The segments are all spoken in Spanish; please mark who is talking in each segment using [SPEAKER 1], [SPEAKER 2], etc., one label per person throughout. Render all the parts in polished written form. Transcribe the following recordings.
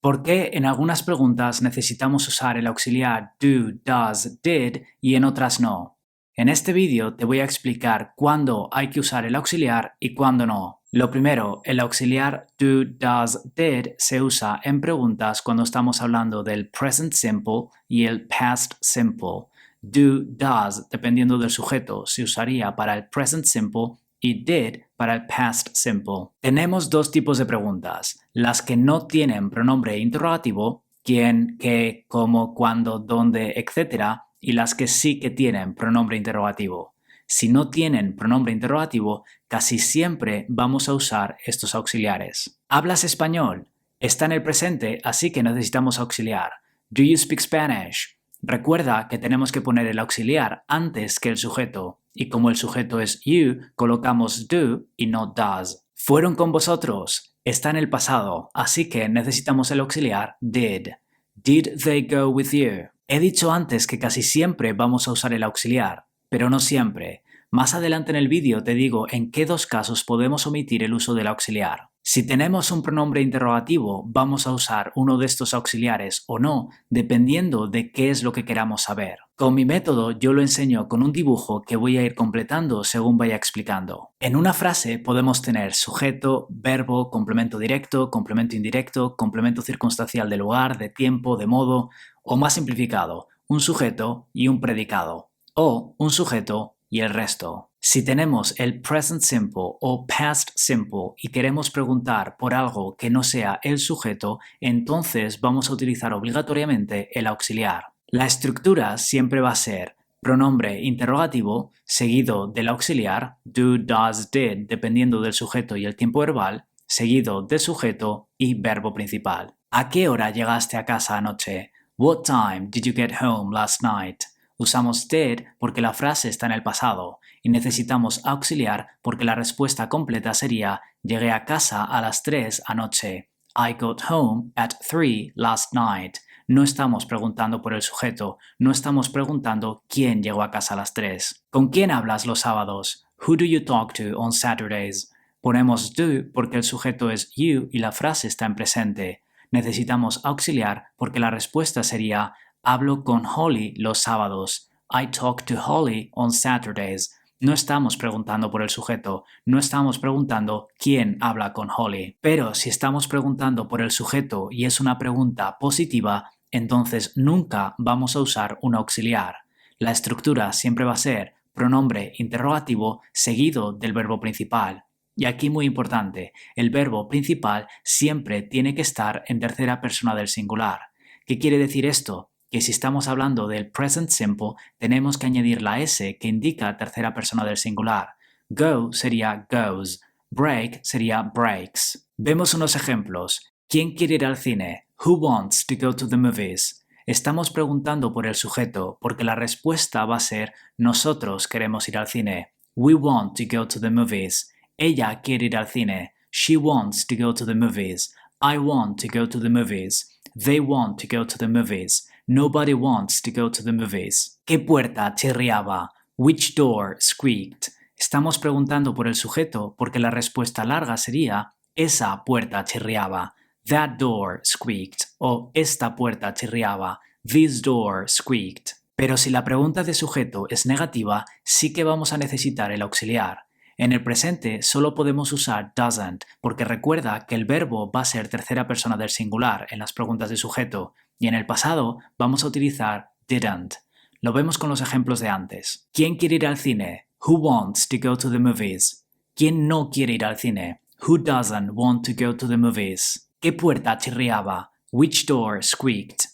[SPEAKER 1] ¿Por qué en algunas preguntas necesitamos usar el auxiliar do, does, did y en otras no? En este vídeo te voy a explicar cuándo hay que usar el auxiliar y cuándo no. Lo primero, el auxiliar do, does, did se usa en preguntas cuando estamos hablando del present simple y el past simple. Do, does, dependiendo del sujeto, se usaría para el present simple y did para el past simple. Tenemos dos tipos de preguntas, las que no tienen pronombre interrogativo, quién, qué, cómo, cuándo, dónde, etc., y las que sí que tienen pronombre interrogativo. Si no tienen pronombre interrogativo, casi siempre vamos a usar estos auxiliares. ¿Hablas español? Está en el presente, así que necesitamos auxiliar. Do you speak Spanish? Recuerda que tenemos que poner el auxiliar antes que el sujeto, y como el sujeto es you, colocamos do y no does. ¿Fueron con vosotros? Está en el pasado, así que necesitamos el auxiliar did. Did they go with you? He dicho antes que casi siempre vamos a usar el auxiliar, pero no siempre. Más adelante en el vídeo te digo en qué dos casos podemos omitir el uso del auxiliar. Si tenemos un pronombre interrogativo, vamos a usar uno de estos auxiliares o no, dependiendo de qué es lo que queramos saber. Con mi método yo lo enseño con un dibujo que voy a ir completando según vaya explicando. En una frase podemos tener sujeto, verbo, complemento directo, complemento indirecto, complemento circunstancial de lugar, de tiempo, de modo, o más simplificado, un sujeto y un predicado, o un sujeto y el resto. Si tenemos el present simple o past simple y queremos preguntar por algo que no sea el sujeto, entonces vamos a utilizar obligatoriamente el auxiliar. La estructura siempre va a ser pronombre interrogativo seguido del auxiliar, do, does, did, dependiendo del sujeto y el tiempo verbal, seguido de sujeto y verbo principal. ¿A qué hora llegaste a casa anoche? What time did you get home last night? Usamos did porque la frase está en el pasado y necesitamos auxiliar porque la respuesta completa sería llegué a casa a las 3 anoche. I got home at 3 last night. No estamos preguntando por el sujeto, no estamos preguntando quién llegó a casa a las 3. ¿Con quién hablas los sábados? Who do you talk to on Saturdays? Ponemos do porque el sujeto es you y la frase está en presente. Necesitamos auxiliar porque la respuesta sería hablo con Holly los sábados. I talk to Holly on Saturdays. No estamos preguntando por el sujeto, no estamos preguntando quién habla con Holly. Pero si estamos preguntando por el sujeto y es una pregunta positiva, entonces nunca vamos a usar un auxiliar. La estructura siempre va a ser pronombre interrogativo seguido del verbo principal. Y aquí muy importante, el verbo principal siempre tiene que estar en tercera persona del singular. ¿Qué quiere decir esto? Que si estamos hablando del present simple, tenemos que añadir la S que indica tercera persona del singular. Go sería goes, break sería breaks. Vemos unos ejemplos. ¿Quién quiere ir al cine? Who wants to go to the movies? Estamos preguntando por el sujeto porque la respuesta va a ser nosotros queremos ir al cine. We want to go to the movies. Ella quiere ir al cine. She wants to go to the movies. I want to go to the movies. They want to go to the movies. Nobody wants to go to the movies. ¿Qué puerta chirriaba? Which door squeaked? Estamos preguntando por el sujeto porque la respuesta larga sería esa puerta chirriaba. That door squeaked. O esta puerta chirriaba. This door squeaked. Pero si la pregunta de sujeto es negativa, sí que vamos a necesitar el auxiliar. En el presente solo podemos usar doesn't porque recuerda que el verbo va a ser tercera persona del singular en las preguntas de sujeto y en el pasado vamos a utilizar didn't. Lo vemos con los ejemplos de antes. ¿Quién quiere ir al cine? Who wants to go to the movies? ¿Quién no quiere ir al cine? Who doesn't want to go to the movies? ¿Qué puerta chirriaba? Which door squeaked?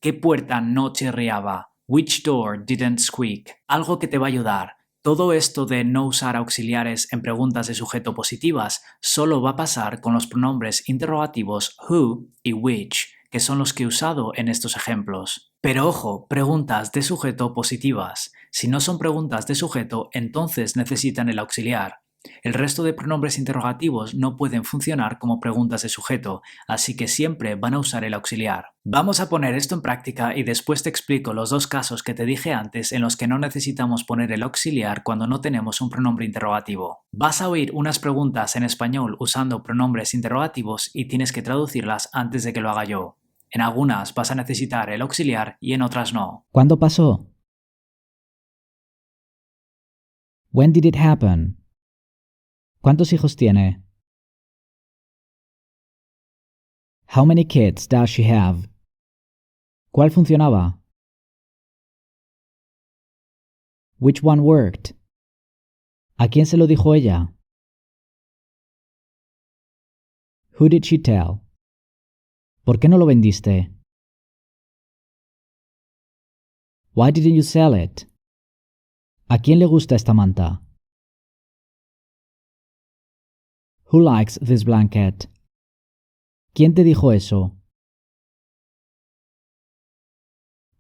[SPEAKER 1] ¿Qué puerta no chirriaba? Which door didn't squeak? Algo que te va a ayudar. Todo esto de no usar auxiliares en preguntas de sujeto positivas solo va a pasar con los pronombres interrogativos who y which, que son los que he usado en estos ejemplos. Pero ojo, preguntas de sujeto positivas. Si no son preguntas de sujeto, entonces necesitan el auxiliar. El resto de pronombres interrogativos no pueden funcionar como preguntas de sujeto, así que siempre van a usar el auxiliar. Vamos a poner esto en práctica y después te explico los dos casos que te dije antes en los que no necesitamos poner el auxiliar cuando no tenemos un pronombre interrogativo. Vas a oír unas preguntas en español usando pronombres interrogativos y tienes que traducirlas antes de que lo haga yo. En algunas vas a necesitar el auxiliar y en otras no.
[SPEAKER 2] ¿Cuándo pasó? When did it happen? ¿Cuántos hijos tiene? How many kids does she have? ¿Cuál funcionaba? Which one worked? ¿A quién se lo dijo ella? Who did she tell? ¿Por qué no lo vendiste? Why didn't you sell it? ¿A quién le gusta esta manta? Who likes this blanket? ¿Quién te dijo eso?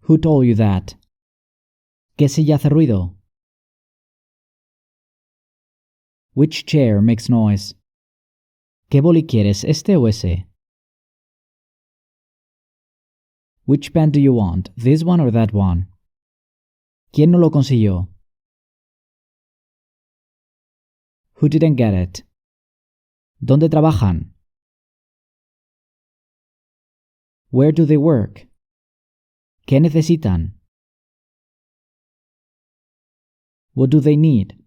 [SPEAKER 2] Who told you that? ¿Qué silla hace ruido? Which chair makes noise? ¿Qué boli quieres, este o ese? Which pen do you want, this one or that one? ¿Quién no lo consiguió? Who didn't get it? ¿Dónde trabajan? Where do they work? ¿Qué necesitan? What do they need?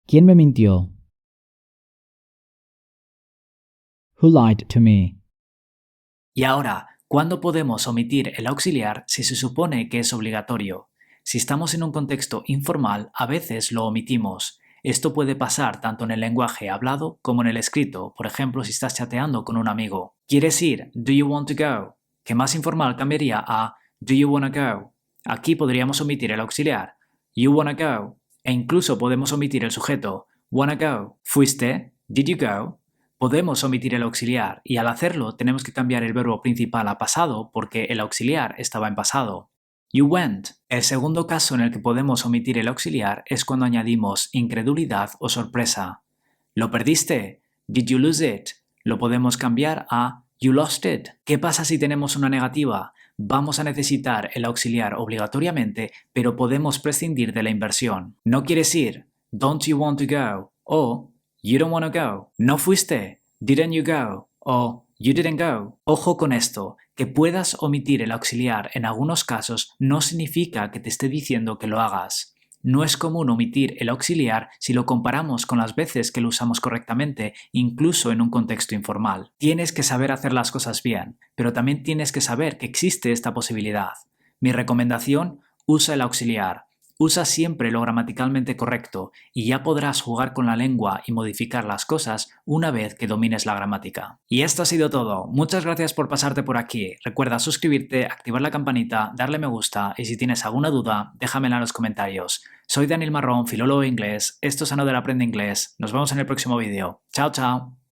[SPEAKER 2] ¿Quién me mintió? Who lied to me?
[SPEAKER 1] Y ahora, ¿cuándo podemos omitir el auxiliar si se supone que es obligatorio? Si estamos en un contexto informal, a veces lo omitimos. Esto puede pasar tanto en el lenguaje hablado como en el escrito, por ejemplo si estás chateando con un amigo. ¿Quieres ir? Do you want to go? Que más informal cambiaría a Do you wanna go? Aquí podríamos omitir el auxiliar, You wanna go, e incluso podemos omitir el sujeto, Wanna go. ¿Fuiste? Did you go? Podemos omitir el auxiliar y al hacerlo tenemos que cambiar el verbo principal a pasado porque el auxiliar estaba en pasado. You went. El segundo caso en el que podemos omitir el auxiliar es cuando añadimos incredulidad o sorpresa. ¿Lo perdiste? Did you lose it? Lo podemos cambiar a You lost it. ¿Qué pasa si tenemos una negativa? Vamos a necesitar el auxiliar obligatoriamente, pero podemos prescindir de la inversión. ¿No quieres ir? Don't you want to go? O You don't want to go. ¿No fuiste? Didn't you go? O You didn't go. Ojo con esto, que puedas omitir el auxiliar en algunos casos no significa que te esté diciendo que lo hagas. No es común omitir el auxiliar si lo comparamos con las veces que lo usamos correctamente, incluso en un contexto informal. Tienes que saber hacer las cosas bien, pero también tienes que saber que existe esta posibilidad. Mi recomendación, usa el auxiliar. Usa siempre lo gramaticalmente correcto y ya podrás jugar con la lengua y modificar las cosas una vez que domines la gramática. Y esto ha sido todo. Muchas gracias por pasarte por aquí. Recuerda suscribirte, activar la campanita, darle me gusta y si tienes alguna duda, déjamela en los comentarios. Soy Daniel Marrón, filólogo inglés. Esto es Another Aprende Inglés. Nos vemos en el próximo vídeo. Chao, chao.